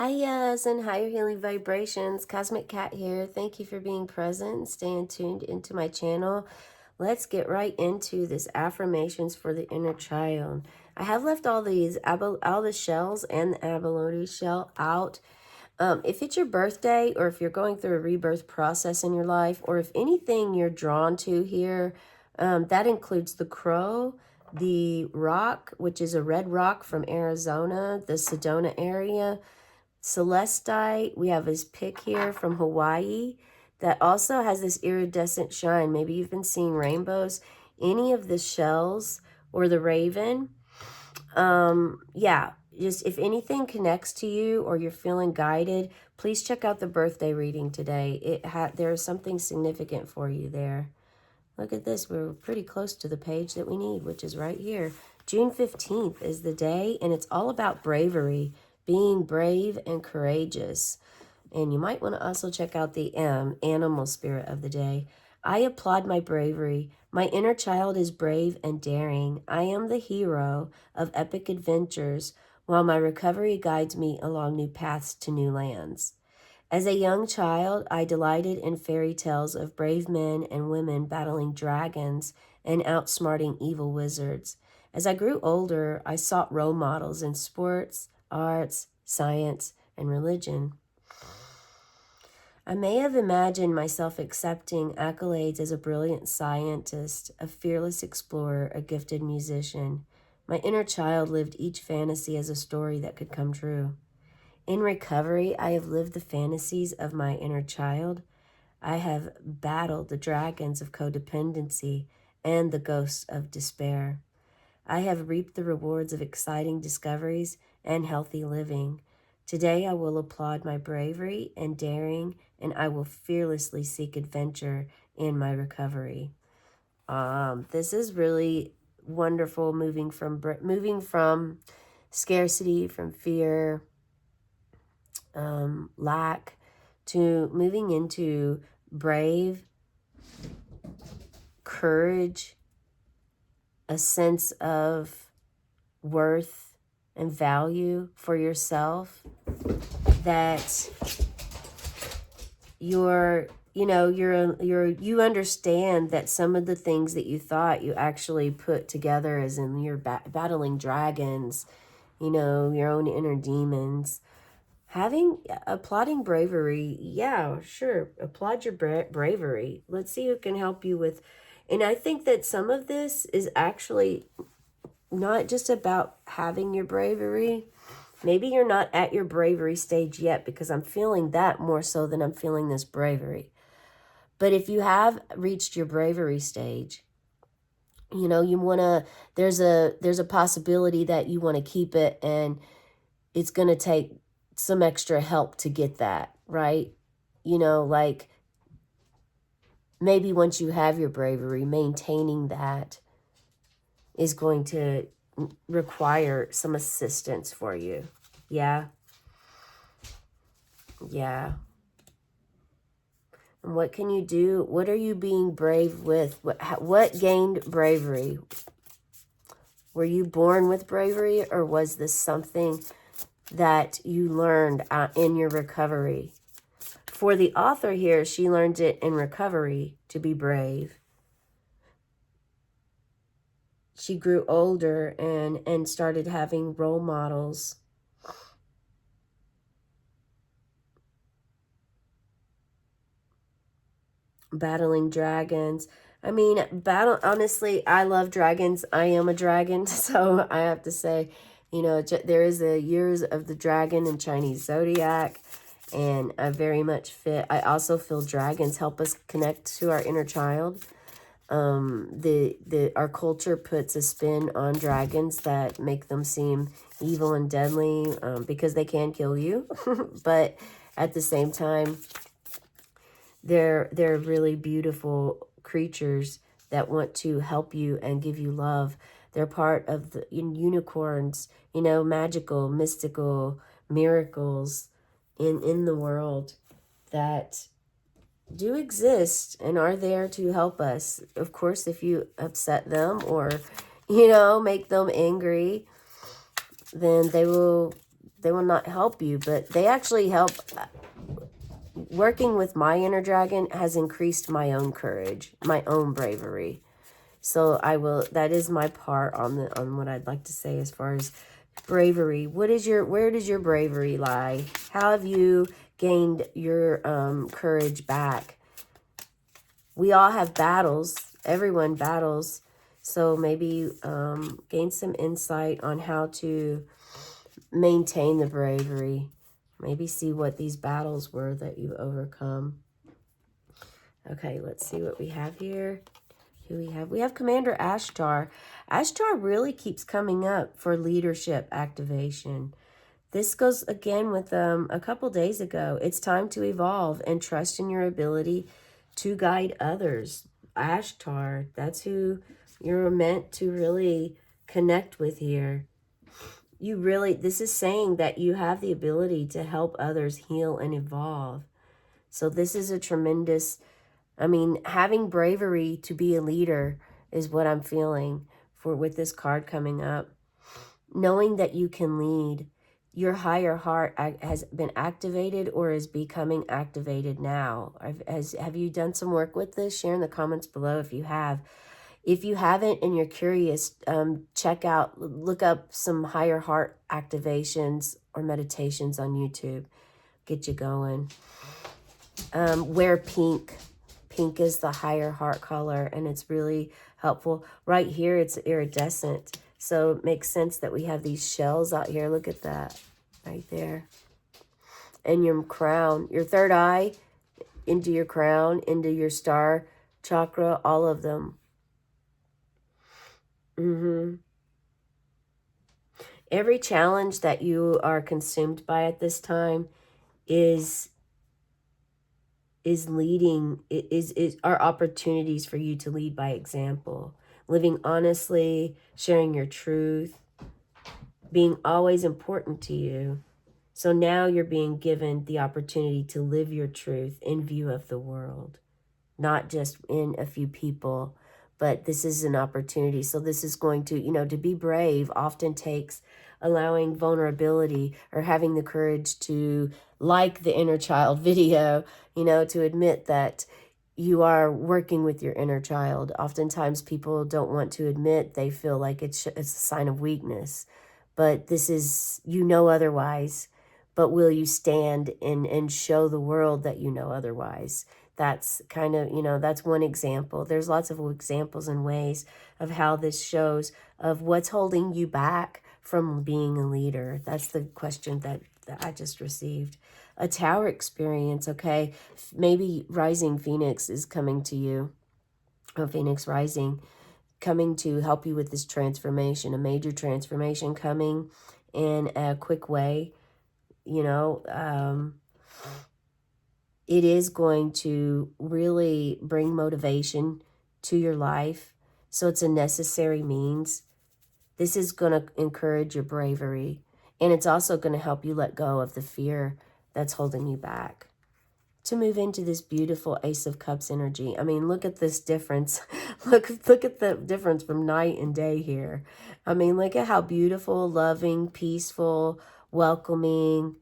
Hiya's and higher healing vibrations. Cosmic Cat here. Thank you for being present and staying tuned into my channel. Let's get right into this affirmations for the inner child. I have left all the shells and the abalone shell out. If it's your birthday or if you're going through a rebirth process in your life, or if anything you're drawn to here, that includes the crow, the rock, which is a red rock from Arizona, the Sedona area, celestite. We have his pick here from Hawaii that also has this iridescent shine. Maybe you've been seeing rainbows. Any of the shells or the raven. Yeah, just if anything connects to you or you're feeling guided, please check out the birthday reading today. There's something significant for you there. Look at this. We're pretty close to the page that we need, which is right here. June 15th is the day, and it's all about bravery, being brave and courageous. And you might want to also check out the animal spirit of the day. I applaud my bravery. My inner child is brave and daring. I am the hero of epic adventures, while my recovery guides me along new paths to new lands. As a young child, I delighted in fairy tales of brave men and women battling dragons and outsmarting evil wizards. As I grew older, I sought role models in sports, arts, science, and religion. I may have imagined myself accepting accolades as a brilliant scientist, a fearless explorer, a gifted musician. My inner child lived each fantasy as a story that could come true. In recovery, I have lived the fantasies of my inner child. I have battled the dragons of codependency and the ghosts of despair. I have reaped the rewards of exciting discoveries and healthy living. Today, I will applaud my bravery and daring, and I will fearlessly seek adventure in my recovery. This is really wonderful, moving from scarcity, from fear, lack, to moving into brave, courage, a sense of worth and value for yourself, that you understand that some of the things that you thought you actually put together, as in you're battling dragons, your own inner demons. Applauding bravery, yeah, sure, applaud your bravery. Let's see who can help you with, and I think that some of this is actually not just about having your bravery. Maybe you're not at your bravery stage yet, because I'm feeling that more so than I'm feeling this bravery. But if you have reached your bravery stage, you want to, there's a possibility that you want to keep it, and it's going to take some extra help to get that, right? Like maybe once you have your bravery, maintaining that is going to require some assistance for you. Yeah. Yeah. And what can you do? What are you being brave with? What gained bravery? Were you born with bravery, or was this something that you learned in your recovery? For the author here, she learned it in recovery to be brave. She grew older and started having role models. Battling dragons. I mean, honestly, I love dragons. I am a dragon, so I have to say, there is a years of the dragon in Chinese zodiac, and I very much fit. I also feel dragons help us connect to our inner child. Our culture puts a spin on dragons that make them seem evil and deadly, because they can kill you, but at the same time, they're really beautiful creatures that want to help you and give you love. They're part of the unicorns, magical, mystical miracles in the world that do exist and are there to help us. Of course, if you upset them or, make them angry, then they will They will not help you, but they actually help. Working with my inner dragon has increased my own courage, my own bravery. So I will, that is my part on what I'd like to say as far as bravery. Where does your bravery lie? How have you gained your courage back? We all have battles. Everyone battles. So maybe gain some insight on how to maintain the bravery. Maybe see what these battles were that you overcome. Okay, let's see what we have here. Who we have? We have Commander Ashtar. Ashtar really keeps coming up for leadership activation. This goes again with a couple days ago. It's time to evolve and trust in your ability to guide others. Ashtar, that's who you're meant to really connect with here. You really, this is saying that you have the ability to help others heal and evolve. So this is a tremendous, I mean, having bravery to be a leader is what I'm feeling for with this card coming up. Knowing that you can lead, your higher heart has been activated or is becoming activated now. Have you done some work with this? Share in the comments below if you have. If you haven't and you're curious, look up some higher heart activations or meditations on YouTube. Get you going. Wear pink. Pink is the higher heart color, and it's really helpful. Right here, it's iridescent. So it makes sense that we have these shells out here. Look at that right there. And your crown, your third eye, into your crown, into your star chakra, all of them. Every challenge that you are consumed by at this time is are opportunities for you to lead by example. Living honestly, sharing your truth, being always important to you. So now you're being given the opportunity to live your truth in view of the world, not just in a few people, but this is an opportunity. So this is going to, to be brave often takes allowing vulnerability or having the courage to, like the inner child video, to admit that you are working with your inner child. Oftentimes people don't want to admit, they feel like it's a sign of weakness, but this is, otherwise, but will you stand and show the world that you know otherwise? That's kind of, that's one example. There's lots of examples and ways of how this shows of what's holding you back from being a leader. That's the question that I just received. A tower experience, okay? Maybe Rising Phoenix is coming to you. Oh, Phoenix Rising, coming to help you with this transformation, a major transformation coming in a quick way. It is going to really bring motivation to your life. So it's a necessary means. This is going to encourage your bravery. And it's also going to help you let go of the fear that's holding you back to move into this beautiful Ace of Cups energy. I mean, look at this difference. look at the difference from night and day here. I mean, look at how beautiful, loving, peaceful, welcoming.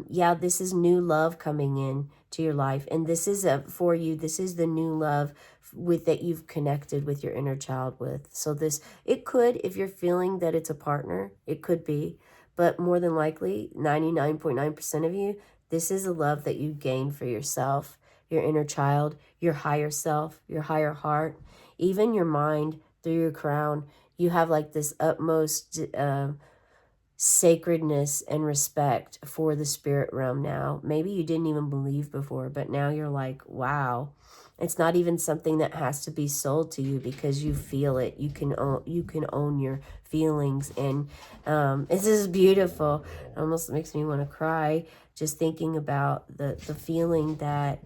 Yeah, this is new love coming in to your life. And this is for you. This is the new love that you've connected with your inner child with. So it could, if you're feeling that it's a partner, it could be, but more than likely 99.9% of you, this is a love that you gain for yourself, your inner child, your higher self, your higher heart, even your mind through your crown. You have like this utmost sacredness and respect for the spirit realm now. Maybe you didn't even believe before, but now you're like, wow. It's not even something that has to be sold to you because you feel it. You can own your feelings, and this is beautiful. It almost makes me want to cry just thinking about the feeling that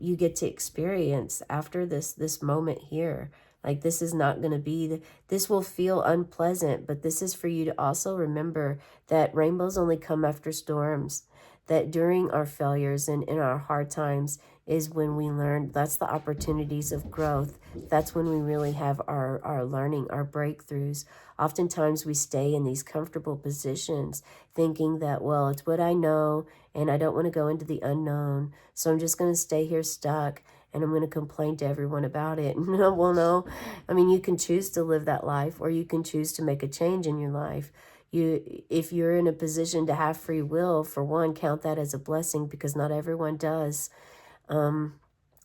you get to experience after this moment here. Like, this is not going to be, this will feel unpleasant, but this is for you to also remember that rainbows only come after storms, that during our failures and in our hard times, is when we learn. That's the opportunities of growth. That's when we really have our learning, our breakthroughs. Oftentimes we stay in these comfortable positions thinking that, well, it's what I know and I don't want to go into the unknown. So I'm just going to stay here stuck and I'm going to complain to everyone about it. No, well, no. I mean, you can choose to live that life or you can choose to make a change in your life. If you're in a position to have free will, for one, count that as a blessing because not everyone does.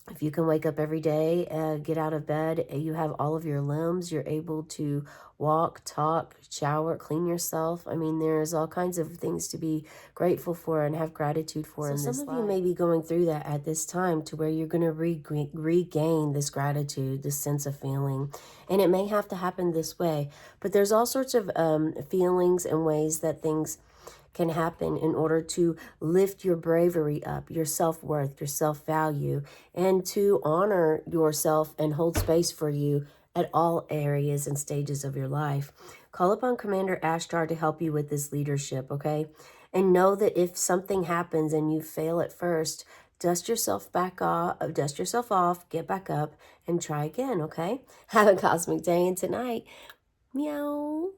If you can wake up every day, get out of bed, you have all of your limbs, you're able to walk, talk, shower, clean yourself. I mean, there's all kinds of things to be grateful for and have gratitude for in this life. So some of you may be going through that at this time to where you're going to regain this gratitude, this sense of feeling. And it may have to happen this way. But there's all sorts of feelings and ways that things can happen in order to lift your bravery up, your self-worth, your self-value, and to honor yourself and hold space for you at all areas and stages of your life. Call upon Commander Ashtar to help you with this leadership, okay? And know that if something happens and you fail at first, dust yourself off, get back up, and try again, okay? Have a cosmic day and tonight. Meow.